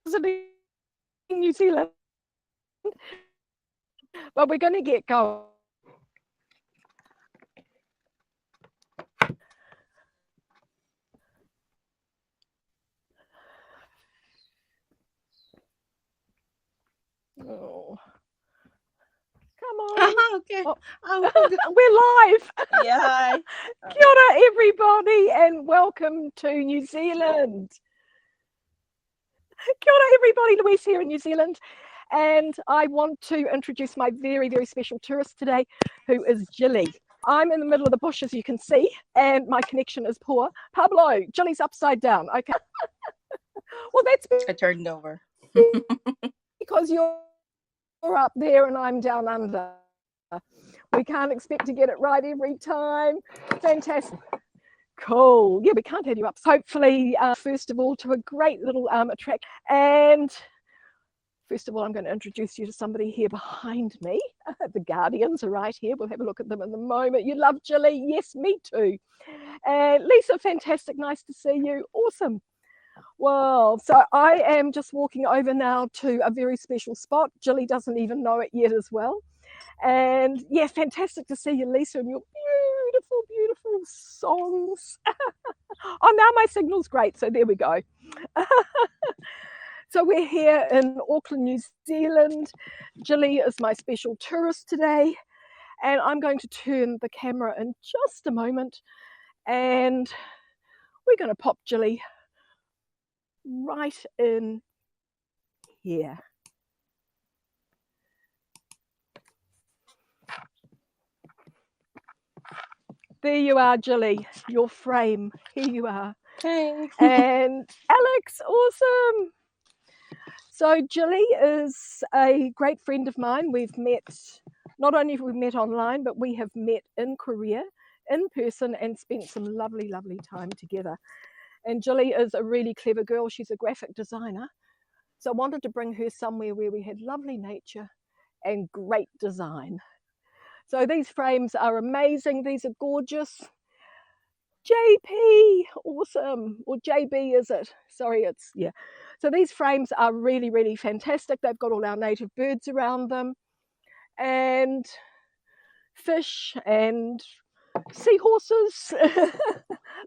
visiting New Zealand, but we're going to get going. Oh, come on. Okay. Oh, Oh, we're live. yeah. Hi. Kia ora, everybody, and welcome to New Zealand. Kia ora, everybody. Louise here in New Zealand. And I want to introduce my very, very special tourist today, who is Jilly. I'm in the middle of the bush, as you can see, and my connection is poor. Pablo, Jilly's upside down. Okay. Well, that's I turned over. because you're up there and I'm down under. We can't expect to get it right every time. Fantastic. Cool. Yeah, we can't have you up. Hopefully, first of all, to a great little attraction. And first of all, I'm going to introduce you to somebody here behind me. The Guardians are right here. We'll have a look at them in a moment. You love Jilly? Yes, me too. And Lisa, fantastic. Nice to see you. Awesome. Well, so I am just walking over now to a very special spot. Jilly doesn't even know it yet as well. And yeah, fantastic to see you, Lisa, and your beautiful, beautiful songs. Oh, now my signal's great, so there we go. So we're here in Auckland, New Zealand. Jilly is my special tourist today, and I'm going to turn the camera in just a moment, and we're going to pop Jilly right in here. There you are, Jilly, your frame. Here you are. Hey. And Alex, awesome. So Jilly is a great friend of mine. We've met, not only have we met online, but we have met in Korea in person and spent some lovely, lovely time together. And Jilly is a really clever girl. She's a graphic designer. So I wanted to bring her somewhere where we had lovely nature and great design. So these frames are amazing. These are gorgeous. JP, awesome. Or JB, is it? Sorry, it's, yeah. So these frames are really, really fantastic. They've got all our native birds around them and fish and seahorses.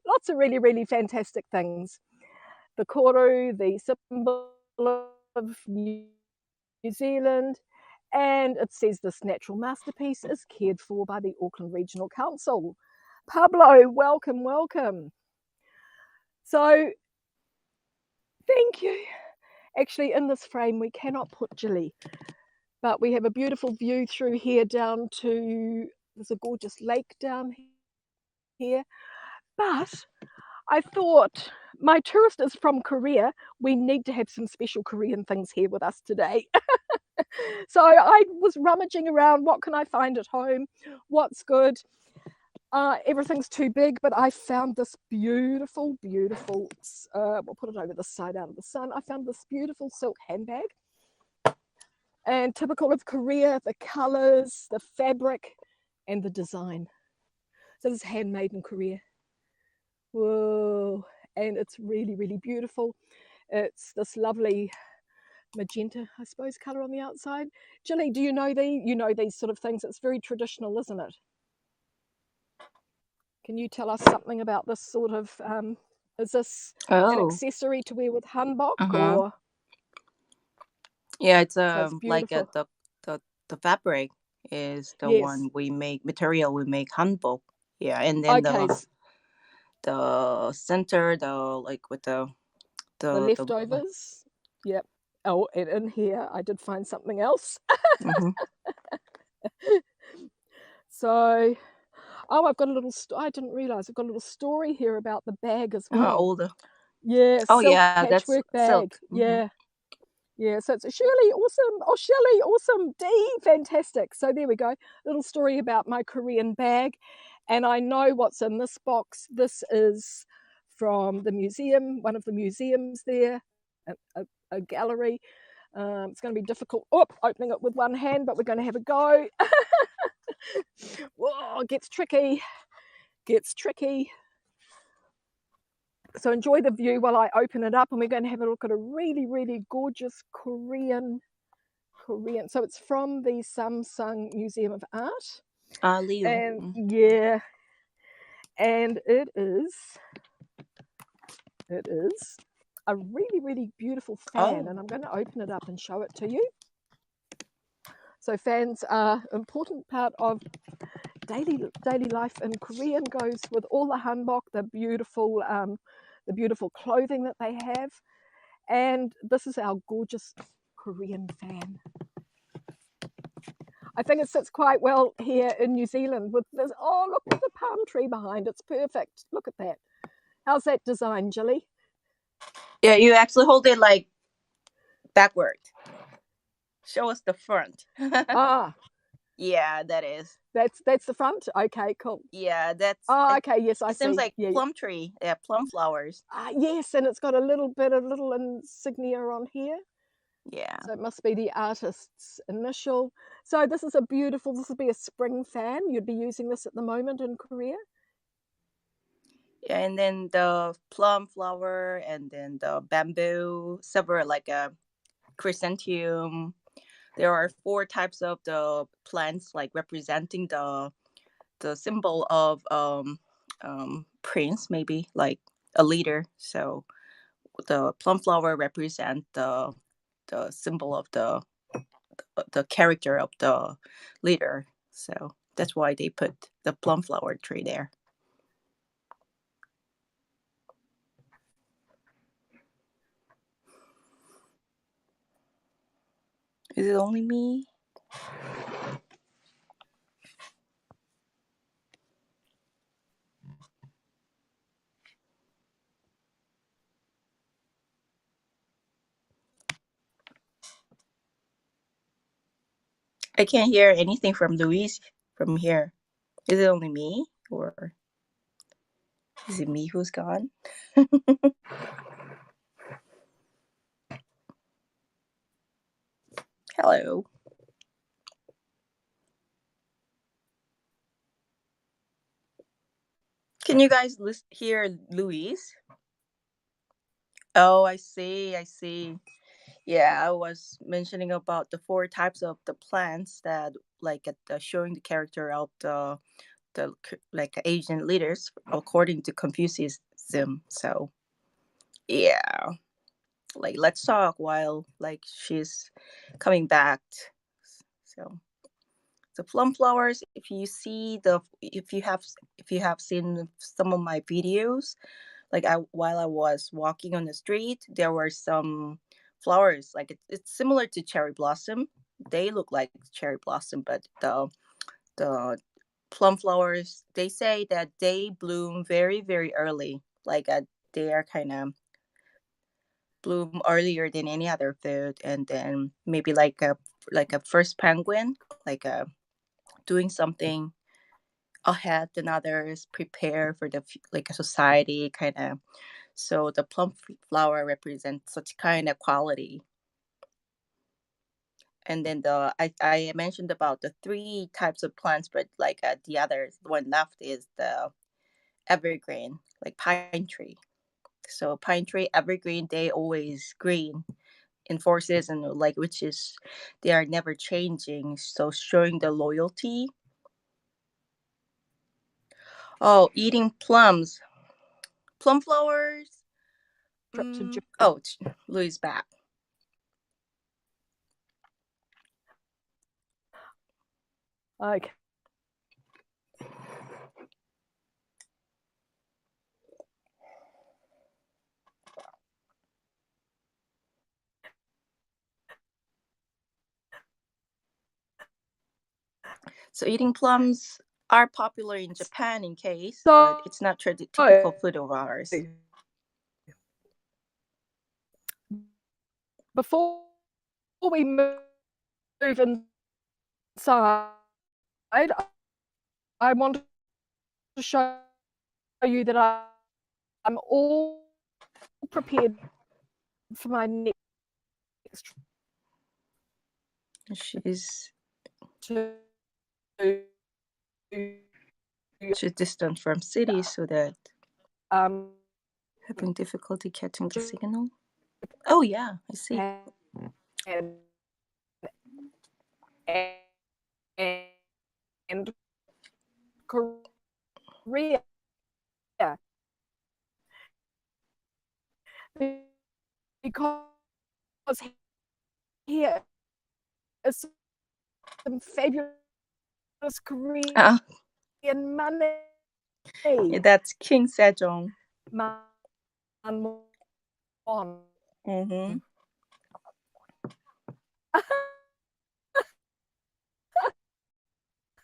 Lots of really, really fantastic things. The koru, the symbol of New Zealand, and it says this natural masterpiece is cared for by the Auckland Regional Council. Pablo, welcome, welcome. So, thank you. Actually, in this frame, we cannot put Jilly, but we have a beautiful view through here down to, there's a gorgeous lake down here. But I thought, my tourist is from Korea. We need to have some special Korean things here with us today. So I was rummaging around, what can I find at home? What's good? Everything's too big, but I found this beautiful, beautiful, we'll put it over this side out of the sun. I found this beautiful silk handbag. And typical of Korea, the colors, the fabric, and the design. So this is handmade in Korea. Whoa, and it's really, really beautiful. It's this lovely magenta, I suppose, color on the outside. Jilly, do you know these sort of things? It's very traditional, isn't it? Can you tell us something about this sort of, is this an accessory to wear with hanbok or? Yeah, it's So it's like beautiful. the fabric is the Yes. one we make material. We make hanbok. Yeah, and then Okay. the center, the like with The leftovers. Yep. Oh, and in here I did find something else. So, oh, I've got a little. I didn't realize I've got a little story here about the bag as well. older. Yeah, Oh silk yeah, that's patchwork bag. silk. Yeah. Yeah, so it's a Shirley, awesome. Oh, Shirley, awesome. D, fantastic. So there we go. Little story about my Korean bag. And I know what's in this box. This is from the museum, one of the museums there, a gallery. It's going to be difficult. Opening it with one hand, but we're going to have a go. Whoa, it gets tricky. Gets tricky. So enjoy the view while I open it up, and we're going to have a look at a really, really gorgeous Korean. So it's from the Samsung Museum of Art. Liu. And yeah, and it is a really, really beautiful fan, and I'm going to open it up and show it to you. So fans are an important part of daily life in Korea, and goes with all the hanbok, the beautiful clothing that they have. And this is our gorgeous Korean fan. I think it sits quite well here in New Zealand with this. Oh, look at the palm tree behind. It's perfect. Look at that. How's that design, Jilly? Yeah, you actually hold it like backward. Show us the front. Yeah, that is. That's the front. Okay, cool. Yeah, that's. Oh, okay. Yes, I see. Seems like yeah. plum tree. Yeah, plum flowers. Yes, and it's got a little insignia on here. Yeah. So it must be the artist's initial. So this is a beautiful. This would be a spring fan. You'd be using this at the moment in Korea. Yeah, and then the plum flower, and then the bamboo, several like a chrysanthemum. There are 4 types of the plants, like representing the symbol of prince, maybe like a leader. So the plum flower represent the symbol of the character of the leader. So that's why they put the plum flower tree there. Is it only me? I can't hear anything from Louise from here. Is it only me, or is it me who's gone? Hello. Can you guys hear Louise? Oh, I see. I see. Yeah, I was mentioning about the 4 types of the plants that like showing the character of the like Asian leaders according to Confucianism. So yeah, like let's talk while like she's coming back. So the plum flowers, if you see if you have seen some of my videos, like while I was walking on the street, there were some flowers like it's similar to cherry blossom. They look like cherry blossom, but the plum flowers, they say that they bloom very very early, like they are kind of bloom earlier than any other food, and then maybe like a first penguin, like doing something ahead than others, prepare for like a society kind of. So the plum flower represents such kind of quality. And then I mentioned about the 3 types of plants, but like the other one left is the evergreen, like pine tree. So pine tree, evergreen, they always green in 4 seasons, like which is they are never changing. So showing the loyalty. Oh, eating plums, plum flowers. Trip to Oh, Louis back. Okay. So eating plums are popular in Japan in case, but So it's not typical food of ours. before we move inside, I want to show you that I'm all prepared for my next She's to she's distant from city, so that um Having difficulty catching the signal. Oh yeah, I see. And Korea. Because here is some fabulous Korean money. Yeah, that's King Sejong. Mm-hmm.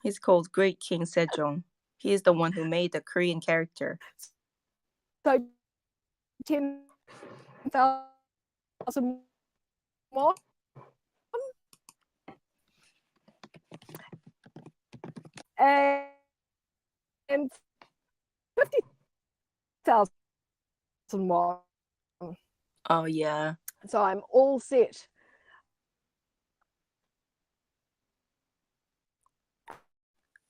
He's called Great King Sejong. He is the one who made the Korean character. So 10,000 won. And 50,000 won. Oh yeah. So I'm all set.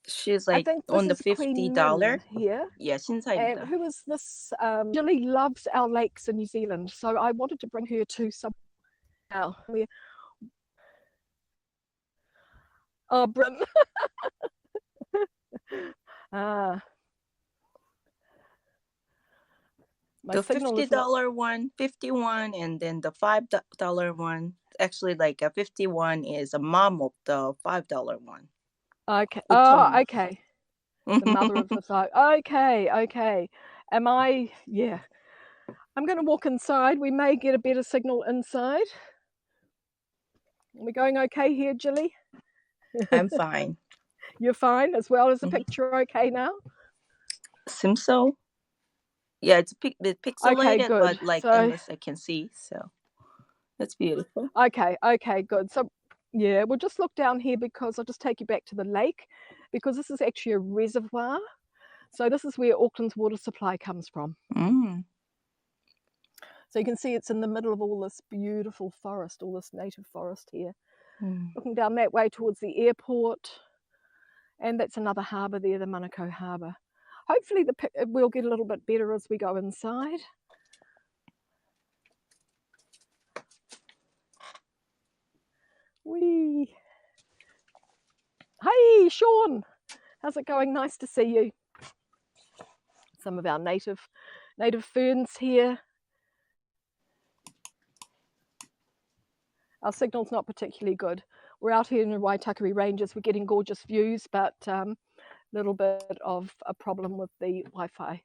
She's like on the $50 here. Yeah, And who is this? Jilly loves our lakes in New Zealand, so I wanted to bring her to some. Oh, Bryn. The $50 one, 51, and then the $5 one. Actually, like a 51 is a mom of the $5 one. Okay. Oh, okay. The mother of the five. Okay. Am I? Yeah. I'm going to walk inside. We may get a better signal inside. Are we going okay here, Jilly? I'm fine. You're fine as well as the picture okay now? Seems so. Yeah, it's pixelated, okay, good. but like endless I can see, so that's beautiful. Okay, good. So yeah, we'll just look down here because I'll just take you back to the lake because this is actually a reservoir. So this is where Auckland's water supply comes from. So you can see it's in the middle of all this beautiful forest, all this native forest here. Looking down that way towards the airport. And that's another harbour there, the Manukau Harbour. Hopefully we'll get a little bit better as we go inside. Whee! Hey, Sean! How's it going? Nice to see you. Some of our native ferns here. Our signal's not particularly good. We're out here in the Waitakere Ranges. We're getting gorgeous views, but a little bit of a problem with the Wi-Fi.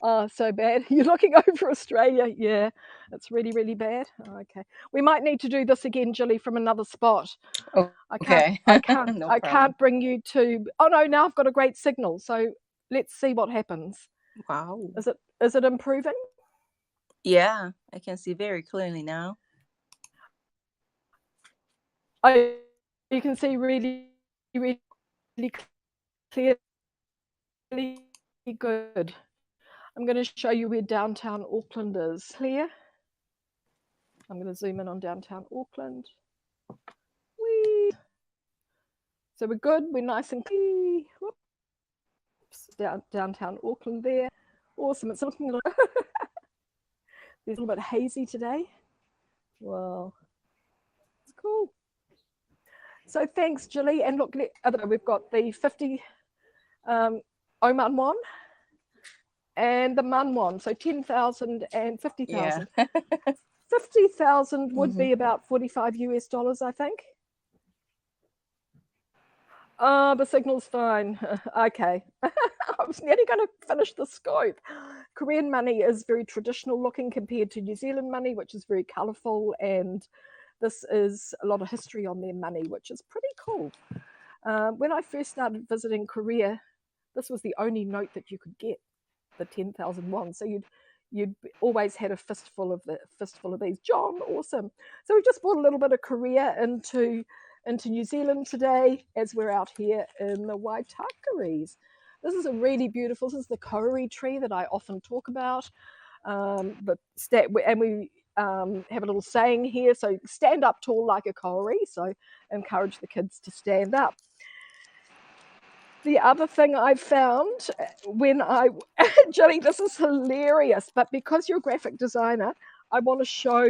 Oh, so bad. You're looking over Australia. Yeah, it's really, really bad. Okay. We might need to do this again, Jilly, from another spot. Okay. I can't bring you to. Oh no, now I've got a great signal. So let's see what happens. Wow. Is it improving? Yeah, I can see very clearly now. Oh, you can see really, really clearly. Good. I'm going to show you where downtown Auckland is. Clear? I'm going to zoom in on downtown Auckland. Whee! So we're good. We're nice and clear. Whoops. Downtown Auckland there. Awesome. It's looking a little, it's a little bit hazy today. Wow. It's cool. So thanks, Jilly. And look, we've got the 50 Oman won and the Man won. So 10,000 and 50,000. Yeah. 50,000 would be about $45 US, I think. Oh, the signal's fine. Okay. I was nearly going to finish the scope. Korean money is very traditional looking compared to New Zealand money, which is very colourful, and this is a lot of history on their money, which is pretty cool. When I first started visiting Korea, this was the only note that you could get, the 10,000 won. So you'd always had a fistful of these. John, awesome. So we just brought a little bit of Korea into New Zealand today as we're out here in the Waitakeres. This is a really beautiful, this is the Kauri Tree that I often talk about. And we have a little saying here, so stand up tall like a kauri, so encourage the kids to stand up. The other thing I found when Jilly, this is hilarious, but because you're a graphic designer, I want to show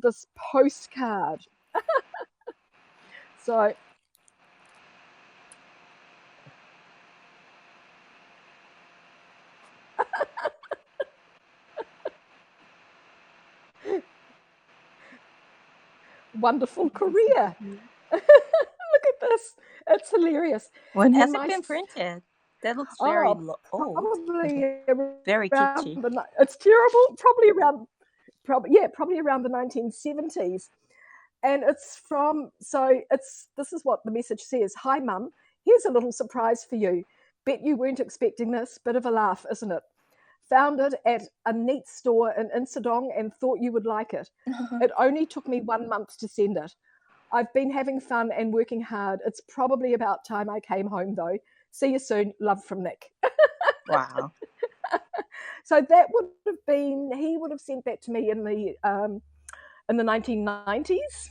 this postcard. So, wonderful career. Look at this. It's hilarious. When has And it my been printed? That looks very oh, old. probably Very around kitschy. it's terrible. Probably around the 1970s. And it's from this is what the message says. Hi mum, here's a little surprise for you. Bet you weren't expecting this. Bit of a laugh, isn't it? Found it at a neat store in Insadong and thought you would like it. It only took me 1 month to send it. I've been having fun and working hard. It's probably about time I came home though. See you soon. Love from Nick. Wow. So that would have been, he would have sent that to me in the 1990s.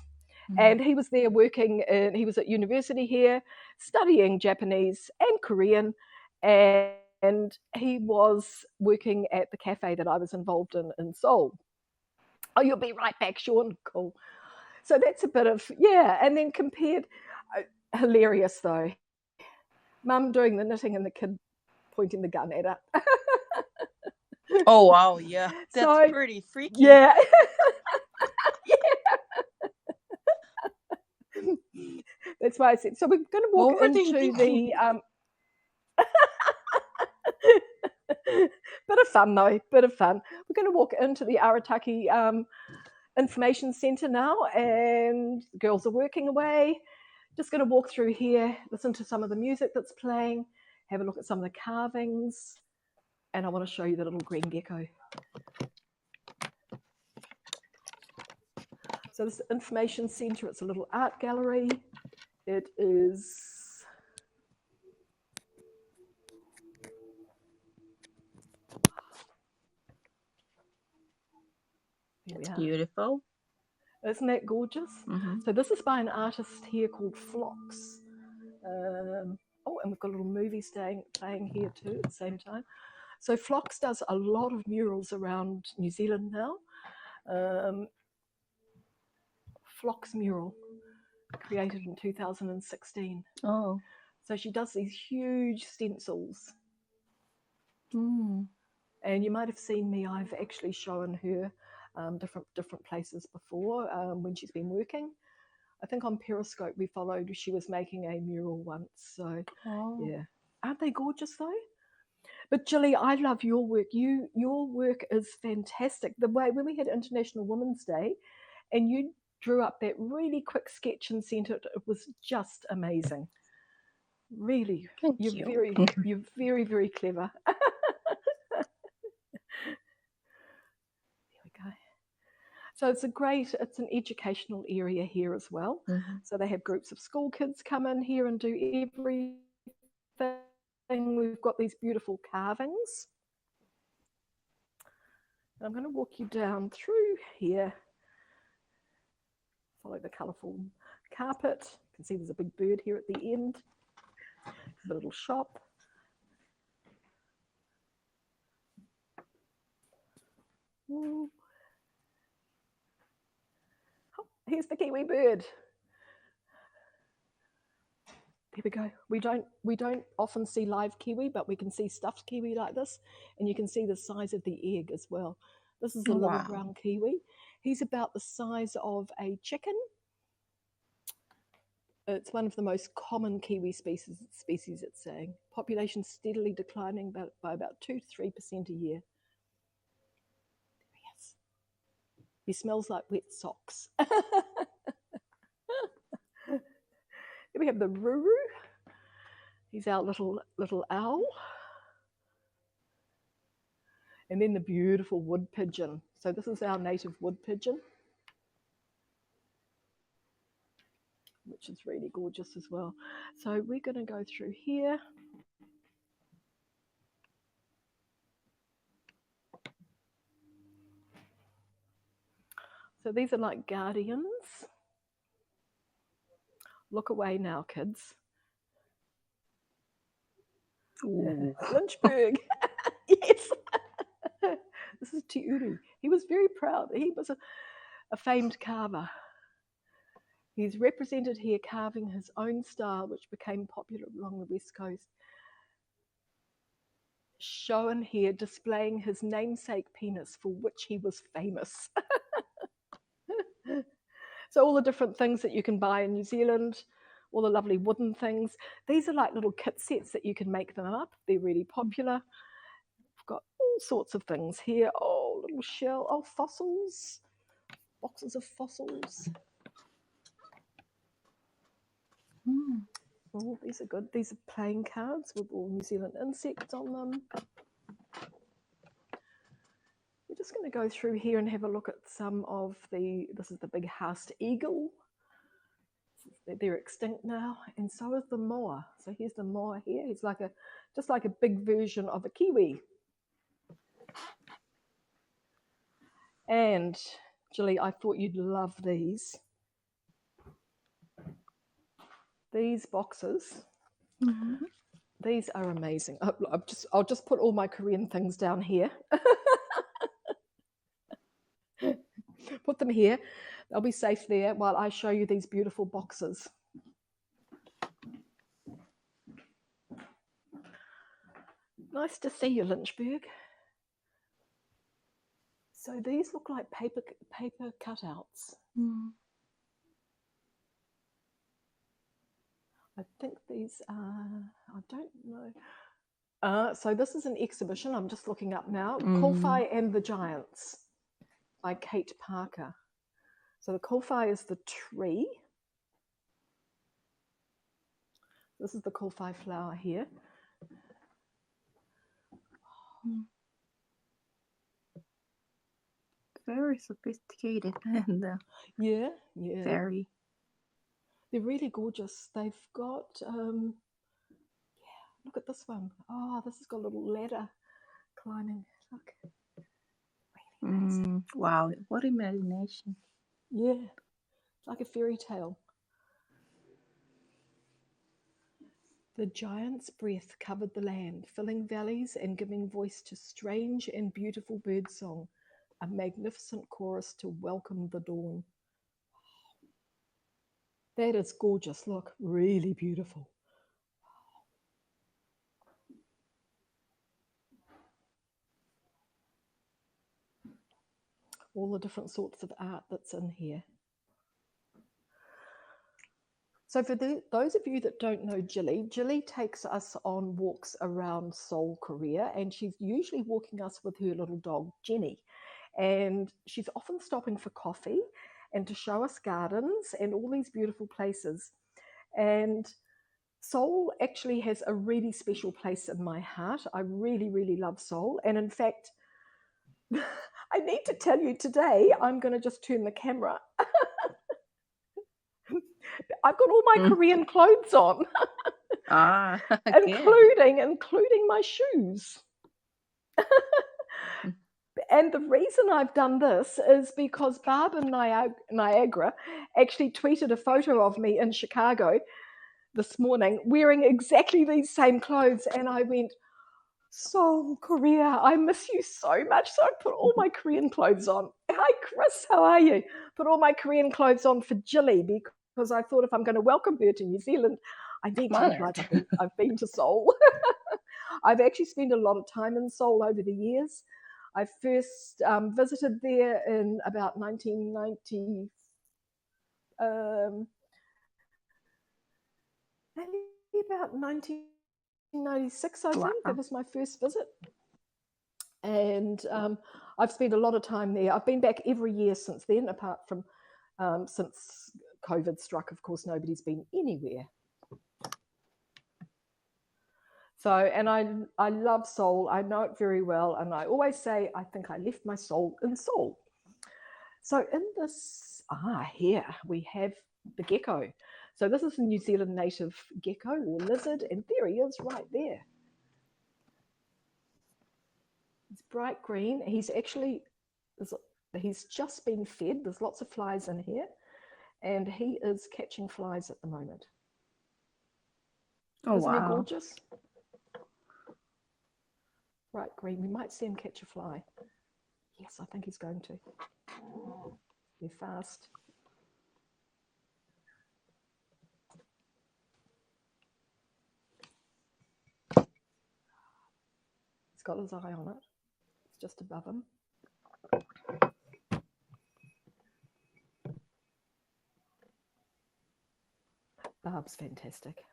And he was there working he was at university here studying Japanese and Korean, and he was working at the cafe that I was involved in Seoul. Oh, you'll be right back, Sean. Cool. So that's a bit of, yeah. And then compared, hilarious though. Mum doing the knitting and the kid pointing the gun at her. Oh wow, yeah. That's So, pretty freaky. yeah. That's why I said. So we're going to walk into the bit of fun though, bit of fun. We're going to walk into the Arataki Information Centre now, and the girls are working away. Just going to walk through here, listen to some of the music that's playing, have a look at some of the carvings, and I want to show you the little green gecko. So this Information Centre, it's a little art gallery. It is beautiful. Isn't that gorgeous? Mm-hmm. So this is by an artist here called Phlox. And we've got a little movie playing here too at the same time. So Phlox does a lot of murals around New Zealand now. Phlox mural, created in 2016. Oh. So she does these huge stencils. Mm. And you might have seen me, I've actually shown her different places before when she's been working. I think on Periscope we followed, she was making a mural once. So, yeah. Aren't they gorgeous though? But Jilly, I love your work. Your work is fantastic. The way when we had International Women's Day and you drew up that really quick sketch and sent it, it was just amazing. Really. Thank you. You're very, very clever. So it's an educational area here as well. Mm-hmm. So they have groups of school kids come in here and do everything. We've got these beautiful carvings. I'm going to walk you down through here. Follow the colourful carpet. You can see there's a big bird here at the end. The little shop. Oh, here's the kiwi bird. There we go. We don't often see live kiwi, but we can see stuffed kiwi like this, and you can see the size of the egg as well. This is a little brown kiwi. He's about the size of a chicken. It's one of the most common kiwi species it's saying. Population steadily declining by about 2 to 3% a year. Yes. He smells like wet socks. Here we have the Ruru. He's our little owl. And then the beautiful wood pigeon. So this is our native wood pigeon, which is really gorgeous as well. So we're going to go through here. So these are like guardians. Look away now, kids. Ooh. Lynchburg. Yes. This is Te Uru. He was very proud. He was a famed carver. He's represented here carving his own style, which became popular along the West Coast. Shown here displaying his namesake penis, for which he was famous. So all the different things that you can buy in New Zealand, all the lovely wooden things. These are like little kit sets that you can make them up. They're really popular. We've got all sorts of things here. Oh, little shell. Oh, fossils. Boxes of fossils. Oh, these are good. These are playing cards with all New Zealand insects on them. We're just going to go through here and have a look at some of this is the big housed eagle. They're extinct now, and so is the moa. So here's the moa here. He's like just like a big version of a kiwi. And Jilly, I thought you'd love these. These boxes. Mm-hmm. These are amazing. I'll just put all my Korean things down here. Put them here. They'll be safe there while I show you these beautiful boxes. Nice to see you, Lynchburg. So these look like paper cutouts. Mm. I think these are, I don't know. So this is an exhibition, I'm just looking up now. Kolwhai and the Giants by Kate Parker. So the Kolwhai is the tree. This is the Kolwhai flower here. Very sophisticated and yeah. very. They're really gorgeous. They've got, look at this one. Oh, this has got a little ladder climbing. Look. Really amazing. Wow, what imagination. Yeah, like a fairy tale. The giant's breath covered the land, filling valleys and giving voice to strange and beautiful birdsong, a magnificent chorus to welcome the dawn. That is gorgeous. Look, really beautiful. All the different sorts of art that's in here. So for those of you that don't know Jilly, Jilly takes us on walks around Seoul, Korea, and she's usually walking us with her little dog, Jenny. And she's often stopping for coffee and to show us gardens and all these beautiful places. And Seoul actually has a really special place in my heart. I really, really love Seoul. And in fact, I need to tell you today, I'm going to just turn the camera. I've got all my Korean clothes on, including my shoes. And the reason I've done this is because Barb in Niagara actually tweeted a photo of me in Chicago this morning wearing exactly these same clothes. And I went, Seoul, Korea, I miss you so much. So I put all my Korean clothes on. Hi, Chris, how are you? Put all my Korean clothes on for Jilly because I thought if I'm going to welcome her to New Zealand, I need to look like I've been to Seoul. I've actually spent a lot of time in Seoul over the years. I first visited there in about 1990, maybe about 1996, I think. That was my first visit. And I've spent a lot of time there. I've been back every year since then, apart from since COVID struck, of course, nobody's been anywhere. So, and I love Seoul. I know it very well. And I always say, I think I left my soul in Seoul. So in this, here we have the gecko. So this is a New Zealand native gecko or lizard. And there he is right there. It's bright green. He's just been fed. There's lots of flies in here. And he is catching flies at the moment. Oh, Isn't he wow. gorgeous? Right, Green, we might see him catch a fly. Yes, I think he's going to. They're fast. He's got his eye on it. It's just above him. Barb's fantastic.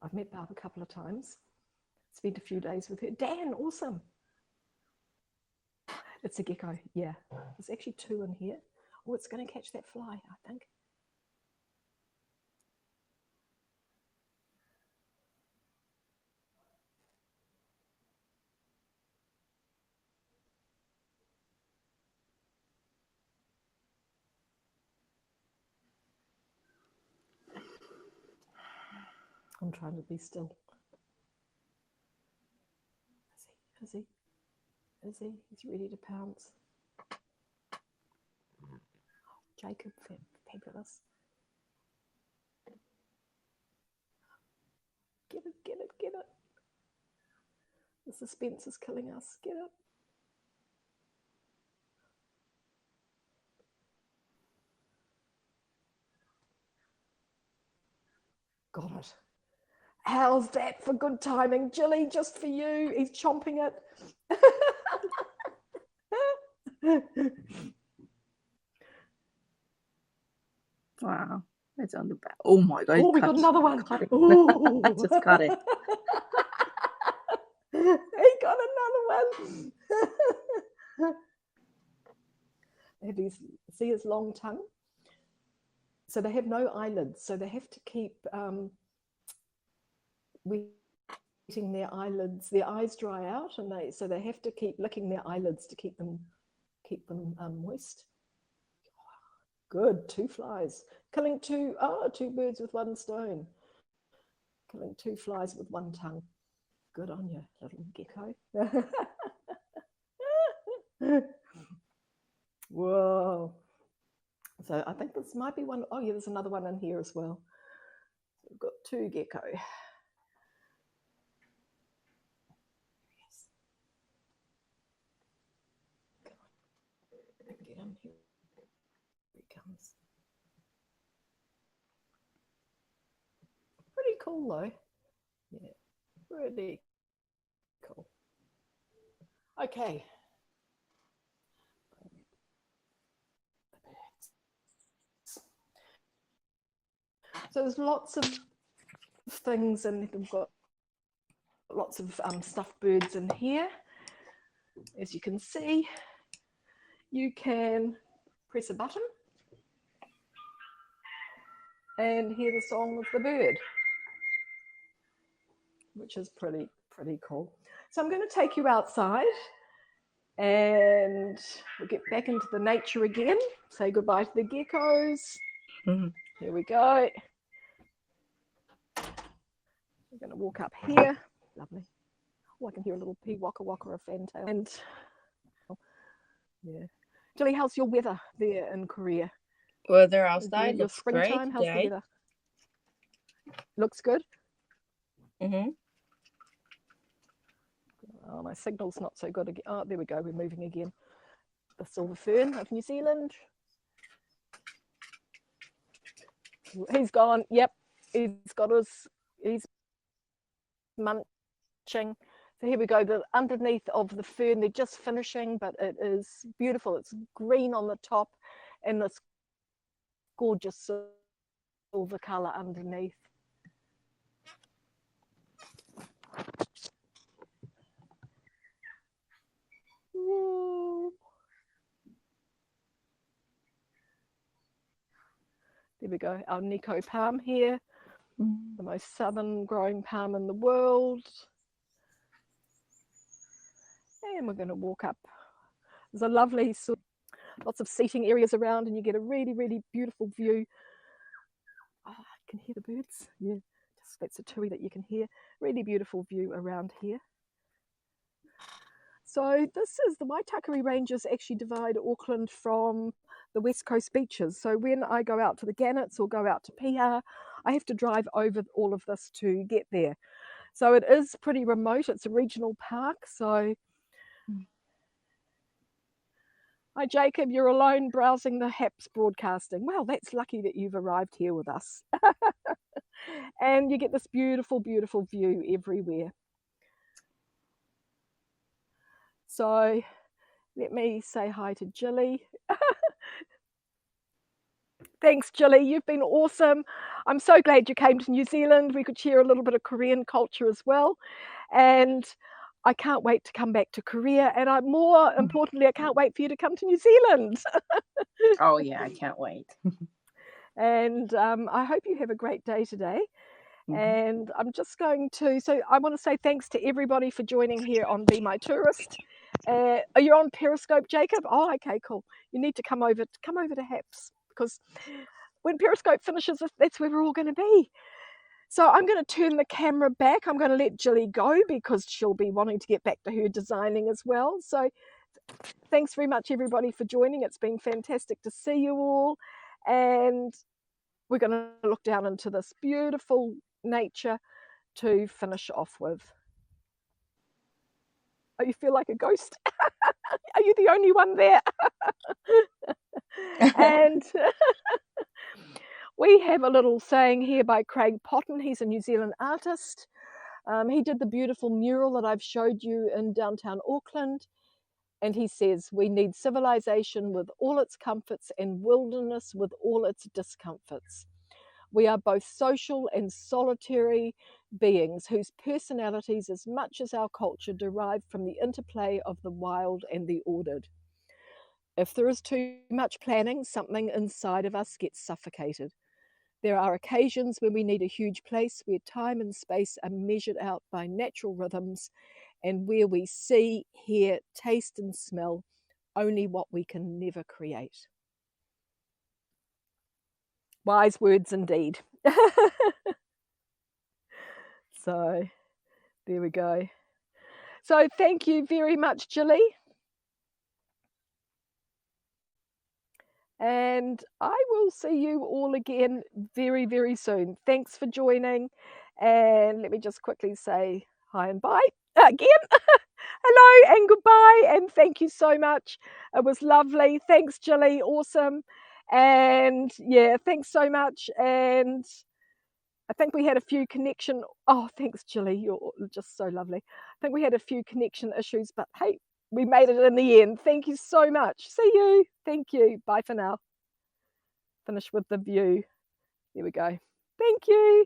I've met Barb a couple of times. Spent a few days with her. Dan, awesome. It's a gecko, yeah. There's actually 2 in here. Oh, it's going to catch that fly, I think. I'm trying to be still. Is he? Is he? He's ready to pounce. Jacob, fabulous. Get it, get it, get it. The suspense is killing us. Get it. Got it. How's that for good timing? Jilly, just for you. He's chomping it. Wow. It's on the back. Oh my God. Oh, we got another one. Cut it. Ooh. Just cut it. He got another one. See his long tongue? So they have no eyelids. So they have to keep wetting their eyelids. Their eyes dry out, and so they have to keep licking their eyelids to keep them moist. Good, 2 flies. Killing 2 birds with 1 stone. Killing 2 flies with 1 tongue. Good on you, little gecko. Whoa. So I think this might be one. Oh yeah, there's another one in here as well. So we've got 2 gecko. Yes. Get him here. Here he comes. Pretty cool though. Yeah, pretty cool. Okay. So there's lots of things, and we've got lots of stuffed birds in here. As you can see, you can press a button and hear the song of the bird, which is pretty cool. So I'm going to take you outside and we'll get back into the nature again. Say goodbye to the geckos. Here we go. We're going to walk up here. Lovely. Oh, I can hear a little pea waka waka, a fantail. And yeah. Jilly, how's your weather there in Korea? Weather outside your looks springtime, great how's today. the weather? Looks good? Mm-hmm. Oh, my signal's not so good again. Oh, there we go. We're moving again. The silver fern of New Zealand. He's gone. Yep. He's munching. So here we go. The underneath of the fern, they're just finishing, but it is beautiful. It's green on the top and this gorgeous silver color underneath. Ooh. There we go, our Nico palm here, the most southern growing palm in the world. And we're going to walk up. There's a lovely, lots of seating areas around, and you get a really beautiful view. Oh, I can hear the birds. Yeah, that's a tui that you can hear. Really beautiful view around here. So this is the Waitakere Ranges actually divide Auckland from the West Coast beaches. So when I go out to the Gannets or go out to Piha, I have to drive over all of this to get there. So it is pretty remote. It's a regional park. So, hi, Jacob, you're alone browsing the HAPS broadcasting. Well, that's lucky that you've arrived here with us. And you get this beautiful, beautiful view everywhere. So let me say hi to Jilly. Thanks, Jilly. You've been awesome. I'm so glad you came to New Zealand. We could share a little bit of Korean culture as well. And I can't wait to come back to Korea. And more importantly, I can't wait for you to come to New Zealand. Oh, yeah, I can't wait. And I hope you have a great day today. And I'm just going to, so I want to say thanks to everybody for joining here on Be My Tourist. Are you on Periscope, Jacob? Oh, okay, cool. You need to come over to HAPS, because when Periscope finishes, that's where we're all going to be. So I'm going to turn the camera back. I'm going to let Jilly go because she'll be wanting to get back to her designing as well. So thanks very much, everybody, for joining. It's been fantastic to see you all. And we're going to look down into this beautiful nature to finish off with. Oh, you feel like a ghost? Are you the only one there? And we have a little saying here by Craig Potton. He's a New Zealand artist. He did the beautiful mural that I've showed you in downtown Auckland. And he says, we need civilization with all its comforts and wilderness with all its discomforts. We are both social and solitary beings whose personalities, as much as our culture, derive from the interplay of the wild and the ordered. If there is too much planning, something inside of us gets suffocated. There are occasions when we need a huge place where time and space are measured out by natural rhythms, and where we see, hear, taste, and smell only what we can never create. Wise words indeed. So there we go. So thank you very much, Jilly. And I will see you all again very, very soon. Thanks for joining. And let me just quickly say hi and bye again. Hello and goodbye. And thank you so much. It was lovely. Thanks, Jilly. Awesome. And yeah, thanks so much. And I think we had a few connection. Oh, thanks, Jilly. You're just so lovely. I think we had a few connection issues, but hey, we made it in the end. Thank you so much. See you. Thank you. Bye for now. Finish with the view. There we go. Thank you.